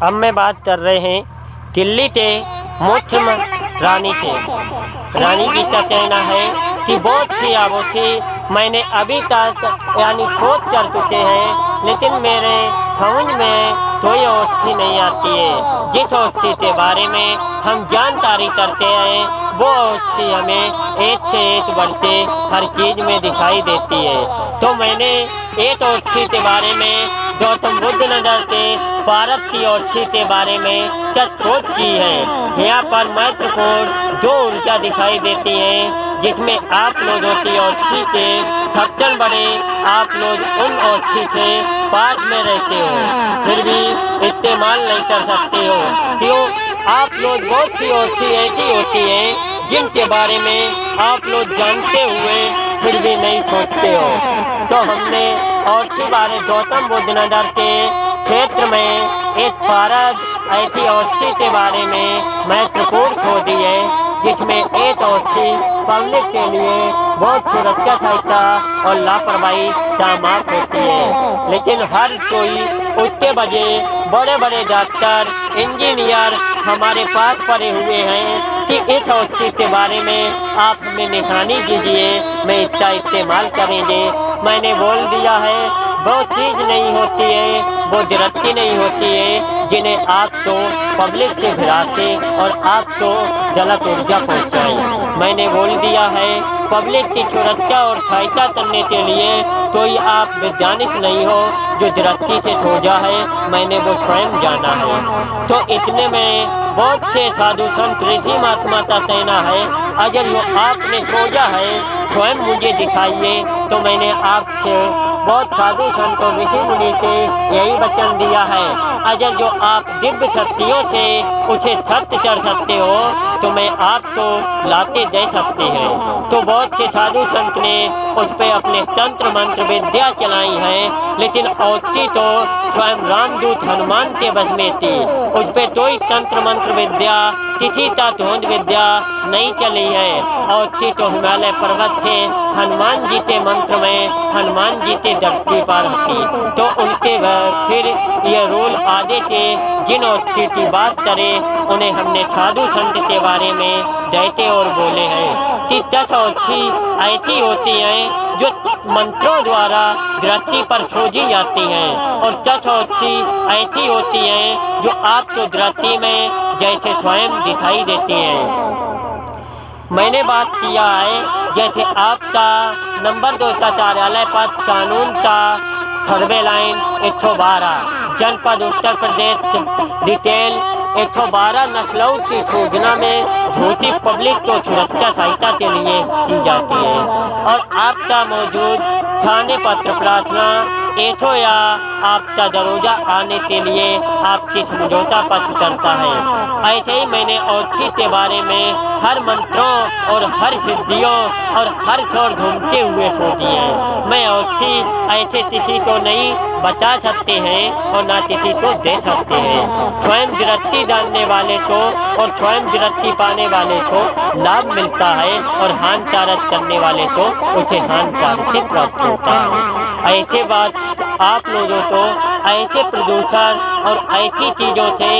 अब मैं बात कर रहे हैं दिल्ली के मुख्य रानी से। रानी जी का कहना है कि बहुत सी आवों मैंने अभी तक यानी खोज कर चुके हैं, लेकिन मेरे समझ में कोई औषधि नहीं आती है। जिस औषधि के बारे में हम जानकारी करते हैं वो औषधि हमें एक से एक बढ़ते हर चीज में दिखाई देती है। तो मैंने एक औषधि के बारे में गौतम बुद्ध नगर के भारत की औषधि के बारे में क्या खोज की है। यहाँ पर महत्वपूर्ण 2 ऊर्जा दिखाई देती है, जिसमें आप लोगों की औषधि के सबसे बड़े आप लोग उन औषधि से पास में रहते हो फिर भी इस्तेमाल नहीं कर सकते हो। क्यों? आप लोग बहुत सी औषधि ऐसी होती है जिनके बारे में आप लोग जानते हुए फिर भी नहीं सोचते हो। तो हमने औषधि बारे गौतम बुद्ध नगर के क्षेत्र में एक भारत ऐसी औषधि के बारे में महत्वपूर्ण खोजी है, जिसमें एक औषधि पब्लिक के लिए बहुत सुरक्षा सहायता और लापरवाही समाप्त होती है। लेकिन हर कोई उसके बजाय बड़े बड़े डॉक्टर इंजीनियर हमारे पास पड़े हुए हैं कि इस औषधि के बारे में आप हमें निशानी दीजिए, मैं इसका इस्तेमाल करेंगे। मैंने बोल दिया है वो चीज़ नहीं होती है, वो दृष्टि नहीं होती है जिन्हें आप तो पब्लिक से भिड़ाते और आप तो गलत ऊर्जा पहुँचाए। मैंने बोल दिया है पब्लिक की सुरक्षा और सहायता करने के लिए कोई आप वैज्ञानिक नहीं हो जो दृष्टि से खोजा है, मैंने वो स्वयं जाना है। तो इतने में बहुत से साधु संत ऋषि महात्मा का कहना है अगर वो आपने खोजा है स्वयं मुझे दिखाइए। तो मैंने आपसे बहुत साधु संतों ऋषि मुनि से यही वचन दिया है, अगर जो आप दिव्य शक्तियों से उसे सत्य कर सकते हो तो मैं आपको लाते दे सकते हैं। तो बहुत से साधु संत ने उस पर अपने तंत्र मंत्र विद्या चलाई है, लेकिन औषधि तो स्वयं रामदूत हनुमान के बस में थी। उस पर कोई तंत्र मंत्र विद्या किसी का ढूंढ विद्या नहीं चली है। औषधि तो हिमालय पर्वत से हनुमान जी के मंत्र में हनुमान जी के धरती पर थी। तो उनके फिर ये रोल आगे के जिन औषधि की बात करें उन्हें हमने साधु संत के बारे में कहते और बोले हैं कि 10 औषधि ऐसी होती हैं जो मंत्रों द्वारा दृष्टि पर खोजी जाती हैं और 10 औषधि ऐसी होती हैं जो आपको दृष्टि में जैसे स्वयं दिखाई देती हैं। मैंने बात किया है जैसे आपका नंबर 2 का कार्यालय पद कानून का सर्वे लाइन 112 जनपद उत्तर प्रदेश डिटेल 112 नकलऊ की सूचना में झूठी पब्लिक को सुरक्षा सहायता के लिए की जाती है और आपका मौजूद थाने पत्र प्रार्थना ऐसो या आपका दरोजा आने के लिए आपकी समझौता पत्र करता है। ऐसे ही मैंने औषधि के बारे में हर मंत्रों और हर सिद्धियों और हर छोर घूमते हुए सोची है। मैं औषधि ऐसे किसी को नहीं बता सकते हैं और ना किसी को दे सकते हैं। स्वयं दृष्टि जानने वाले को और स्वयं दृष्टि पाने वाले को लाभ मिलता है और हानिकारक करने वाले को उसे हानिकारक से प्राप्त होता है। ऐसे बात आप लोगों को ऐसे प्रदूषण और ऐसी चीज़ों से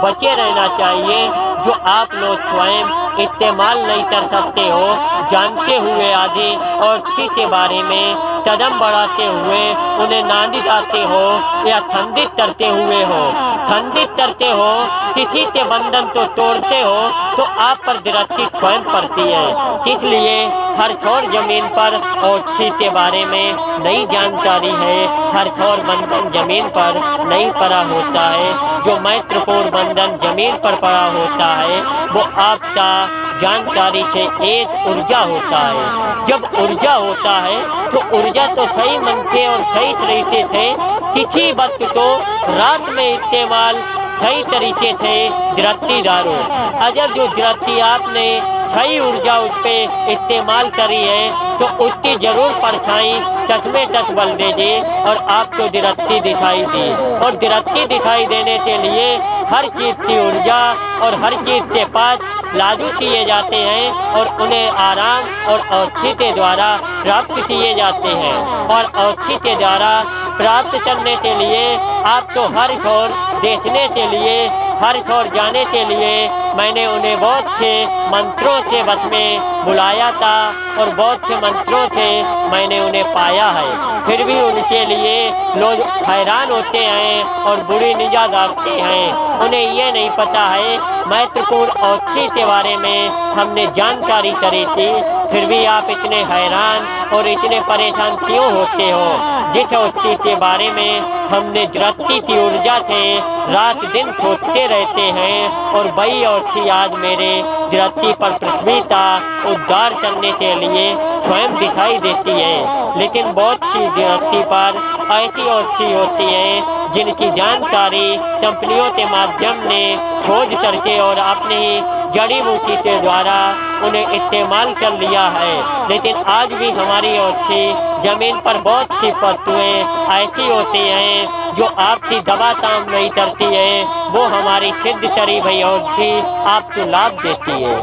बचे रहना चाहिए जो आप लोग स्वयं इस्तेमाल नहीं कर सकते हो, जानते हुए आगे और किसी के बारे में कदम बढ़ाते हुए उन्हें ना दिखाते हो या खंडित करते हुए हो। खंडित करते हो, किसी के बंधन तो तोड़ते हो तो आप पर दृष्टि स्वयं पड़ती है। इसलिए हर छोर जमीन पर औषधि के बारे में नई जानकारी है, हर छोर बंधन जमीन पर नहीं पड़ा होता है। जो महत्वपूर्ण बंधन जमीन पर पड़ा होता है वो आपका जानकारी से एक ऊर्जा होता है। जब ऊर्जा होता है तो ऊर्जा तो सही मन से और सही तरीके से किसी वक्त तो रात में इस्तेमाल सही तरीके से दृष्टि डालो। अगर जो दृष्टि आपने सही ऊर्जा उस पर इस्तेमाल करी है तो उसकी जरूर परछाई चश्मे तक बल देगी और आपको दृष्टि दिखाई दी। और दृष्टि दिखाई देने के लिए हर चीज़ की ऊर्जा और हर चीज़ के पास लागू किए जाते हैं और उन्हें आराम और औषधि के द्वारा प्राप्त किए जाते हैं। और औषधि के द्वारा प्राप्त करने के लिए आपको हर छोर देखने के लिए, हर छोर जाने के लिए मैंने उन्हें बहुत से मंत्रों से बस में बुलाया था और बहुत से मंत्रों से मैंने उन्हें पाया है। फिर भी उनके लिए लोग हैरान होते हैं और बुरी निगाह डालते हैं। उन्हें ये नहीं पता है महत्वपूर्ण औषधि के बारे में हमने जानकारी करी थी, फिर भी आप इतने हैरान और इतने परेशान क्यों होते हो? जिस औषधि के बारे में हमने दृष्टि की ऊर्जा से रात दिन सोचते रहते हैं और वही औषधि आज मेरे दृष्टि पर पृथ्वी का उद्धार करने के लिए स्वयं दिखाई देती है। लेकिन बहुत सी दृष्टि पर ऐसी औषधि होती है जिनकी जानकारी कंपनियों के माध्यम ने खोज करके और अपनी जड़ी बूटी के द्वारा उन्हें इस्तेमाल कर लिया है। लेकिन आज भी हमारी औषधि जमीन पर बहुत सी वस्तुएं ऐसी होती हैं जो आपकी दवा काम नहीं करती है, वो हमारी सिद्ध करी हुई औषधि आपको लाभ देती है।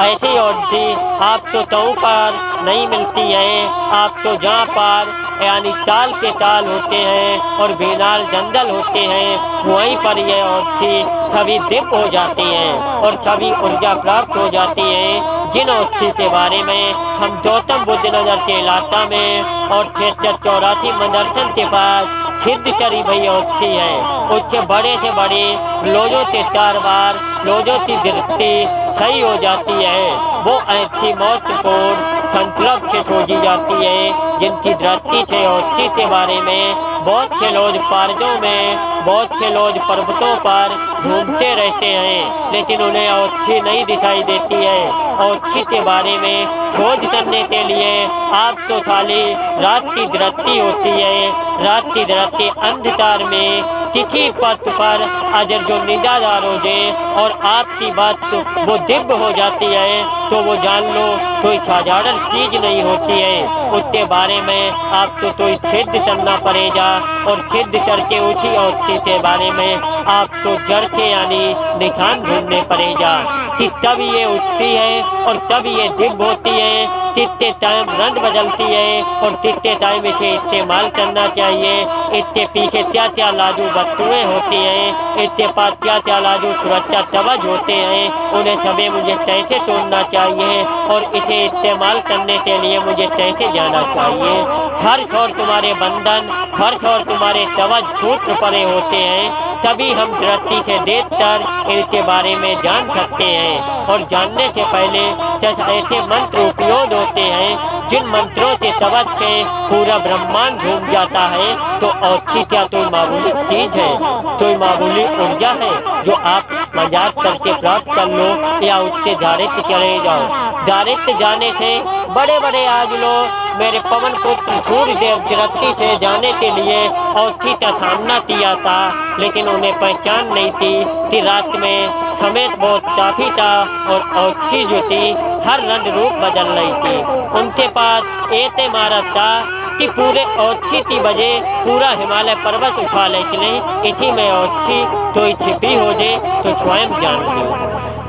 ऐसी औषधि आपको तऊ पर नहीं मिलती है, आपको जहाँ पर यानी ताल के ताल होते हैं और बेनाल जंगल होते हैं, वहीं पर ये औषधि सभी दिव्य हो जाती हैं और सभी ऊर्जा प्राप्त हो जाती है। जिन औषधि के बारे में हम गौतम बुद्ध नगर के इलाका में और क्षेत्र 84 मदरसन के पास सिद्ध करी हुई औषधि है, उससे बड़े से बड़े लोगों के 4 बार लोगों की दृष्टि सही हो जाती है। वो ऐसी महत्वपूर्ण संकल्प से खोजी जाती है जिनकी दृष्टि से औषधि के बारे में बहुत से लोग पार्कों में, बहुत से लोग पर्वतों पर घूमते रहते हैं, लेकिन उन्हें औषधि नहीं दिखाई देती है। औषधि के बारे में खोज करने के लिए आपको खाली रात की दृष्टि होती है। रात की दृष्टि अंधकार में किसी पथ पर अगर जो निगाहदार हो जाए और आपकी बात वो दिव्य हो जाती है तो वो जान लो कोई साधारण चीज नहीं होती है। उसके बारे में आपको कोई सिद्ध करना पड़ेगा और सिद्ध करके उसी औषधि के बारे में आपको जड़ से यानी निशान ढूंढने पड़ेगा कि तब ये उठती है और तब ये दिव्य होती है। कितने टाइम रंग बदलती है और कितने टाइम इसे इस्तेमाल करना चाहिए, इसके पीछे क्या क्या लाजू वस्तुएं होती हैं, इसके पास क्या क्या लाजू सुरक्षा कवच होते हैं, उन्हें सभी मुझे कैसे तोड़ना चाहिए और इसे इस्तेमाल करने के लिए मुझे कैसे जाना चाहिए। हर छोर तुम्हारे बंधन, हर छोर तुम्हारे कवच सूत्र पड़े होते हैं, तभी हम दृष्टि से देखकर इनके बारे में जान सकते हैं। और जानने से पहले ऐसे मंत्र उपयोग होते हैं जिन मंत्रों के कवच से पूरा ब्रह्मांड घूम जाता है। तो औषधि क्या कोई मामूली चीज है, कोई मामूली ऊर्जा है जो आप मजाक करके प्राप्त कर लो या उससे दारिद्र चले जाओ। दारिद्र जाने से बड़े बड़े आज लोग मेरे पवन पुत्र सूर्य देव दृष्टि से जाने के लिए औषधि का सामना किया था, लेकिन उन्हें पहचान नहीं थी कि रात में समय बहुत काफी था और औषधि जो थी हर रंग रूप बदल रही थी। उनके पास एक इमारत था कि पूरे औषधि की वजह पूरा हिमालय पर्वत उठा ले चले, इसी में औषधि तो छिपी हो जाए तो स्वयं जान लो।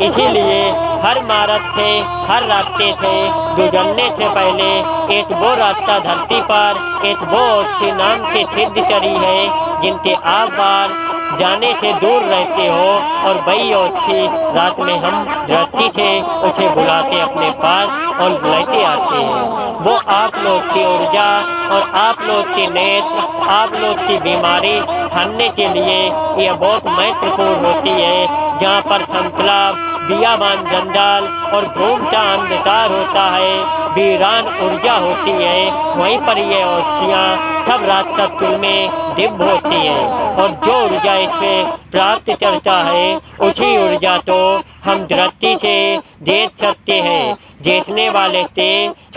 इसीलिए हर मार्ग से, हर रास्ते से गुजरने से पहले एक वो रास्ता धरती पर, एक वो औषधि नाम से सिद्ध करी है जिनके आप बार जाने से दूर रहते हो और वही औषधि रात में हम दृष्टि से उसे बुलाते अपने पास और लेते आते हैं। वो आप लोग की ऊर्जा और आप लोग के नेत्र, आप लोग की बीमारी हरने के लिए यह बहुत महत्वपूर्ण होती है। जहाँ पर संकलाप, बियाबान जंजाल और घूमता अंधकार होता है, वीरान ऊर्जा होती है, वहीं पर ये औषधियाँ सब रात तक में दिव्य होती है। और जो ऊर्जा इसमें प्राप्त करता है उसी ऊर्जा तो हम दृष्टि से देख सकते हैं। देखने वाले से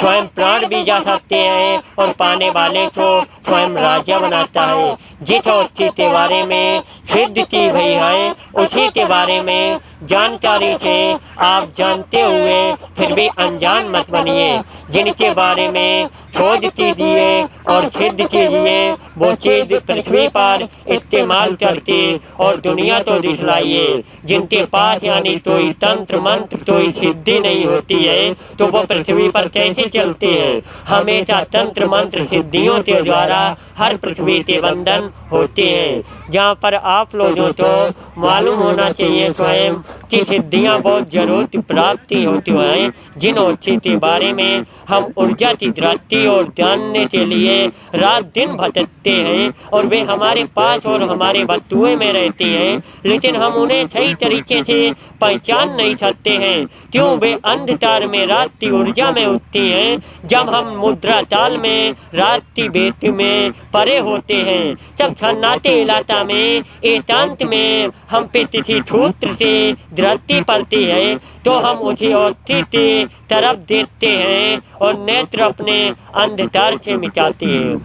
स्वयं प्राण भी जा सकते हैं और पाने वाले को स्वयं राजा बनाता है। जिस औषधि के बारे में सिद्ध की हुई है उसी के बारे में जानकारी से आप जानते हुए फिर भी अनजान मत बनिए। जिनके बारे में खोज कीजिए और सिद्ध कीजिए वो चीज पृथ्वी पर इस्तेमाल करके और दुनिया तो दिखलाइए। जिनके पास यानी कोई तंत्र मंत्र कोई सिद्धि नहीं होती है तो वो पृथ्वी पर कैसे चलते हैं। हमेशा तंत्र मंत्र सिद्धियों के द्वारा हर पृथ्वी के बंधन होते हैं। जहाँ पर आप लोगों को मालूम होना चाहिए स्वयं की सिद्धियाँ बहुत जरूरत प्राप्ति होती हैं। जिन औषधि के बारे में हम ऊर्जा की दृष्टि और जानने के लिए रात दिन भटकते हैं और वे हमारे पास और हमारे वस्तुएं में रहती हैं, लेकिन हम उन्हें सही तरीके से पहचान नहीं सकते हैं। क्यों? वे अंधकार में रात की ऊर्जा में उठती हैं। जब हम मुद्रा ताल में रात की बेत में परे होते हैं, तब सन्नाटे इलाका में एकांत में हम पे तिथि सूत्र से दृष्टि पड़ती है तो हम उसी औषधि की तरफ देखते हैं और नेत्र अपने अंधकार से मिटाते हैं।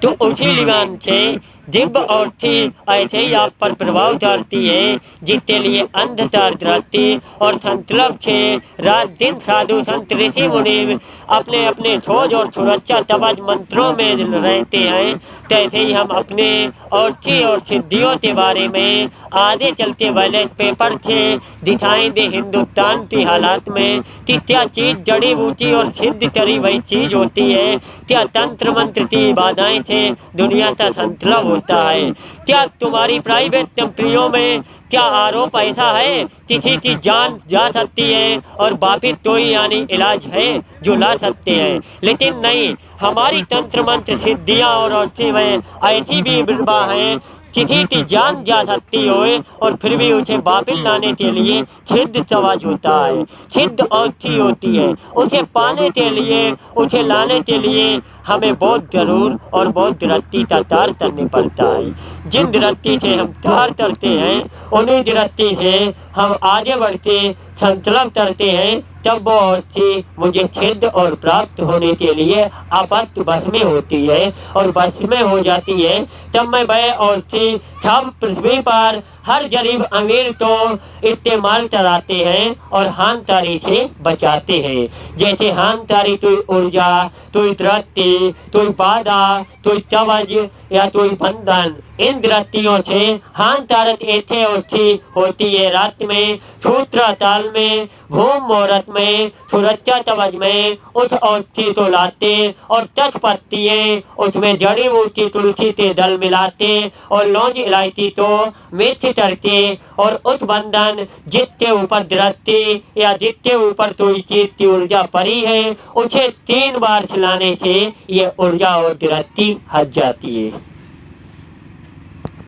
तो उसी लिगान से दिव्य औषधि ऐसे ही आप पर प्रभाव डालती है, जिसके लिए अंधकार दृष्टि और संकल्प से रात दिन साधु संत ऋषि मुनि अपने अपने खोज और सुरक्षा तवज मंत्रों में रहते हैं। तैसे ही हम अपने औषधि और सिद्धियों के बारे में आगे चलते वाले पेपर से दिखाई दे हिंदुस्तान की हालात में कि क्या चीज जड़ी बूटी और सिद्ध करी वही चीज होती है। क्या तंत्र मंत्र की बाधाएं से दुनिया का संकल्प होता है। क्या तुम्हारी प्राइवेट कंपनियों में क्या आरोप ऐसा है किसी की जान जा सकती है और वापिस कोई यानी इलाज है जो ला सकते हैं, लेकिन नहीं, हमारी तंत्र मंत्र सिद्धियां और औषधि में ऐसी भी विरबा है किसी की जान जा सकती हो और फिर भी उसे वापिस लाने के लिए सिद्ध तवज होता है, सिद्ध औषधि होती है। उसे पाने के लिए उसे लाने के लिए हमें बहुत जरूर और बहुत दृष्टि का तार करने पड़ता है। जिन दृष्टि से हम तार करते हैं उन्हीं दृष्टि से हम आगे बढ़ के संकल्प करते हैं, तब वो औषधि मुझे सिद्ध और प्राप्त होने के लिए आपात बस में होती है और बस में हो जाती है। तब मैं वह औषधि सब पृथ्वी पर हर गरीब अमीर को इस्तेमाल कराते हैं और हानतारी से बचाते हैं। जैसे हानतारी कोई ऊर्जा, कोई दृष्टि, कोई बाधा, कोई तवज या कोई बंधन, इन दृष्टियों से हानतारक ऐसे औषधि होती है। रात में सूत्र ताल में घूम मुहूर्त में सुरक्षा तवज में उस औषधि को लाते और तट पत्तियां उसमें जड़ी बूटी तुलसी के दल मिलाते और लौंग इलायची को मिक्स करके और उस बंधन जिसके ऊपर दृष्टि या जिसके ऊपर कोई चीज की ऊर्जा पड़ी है उसे 3 बार खिलाने से ये ऊर्जा और दृष्टि हट जाती है।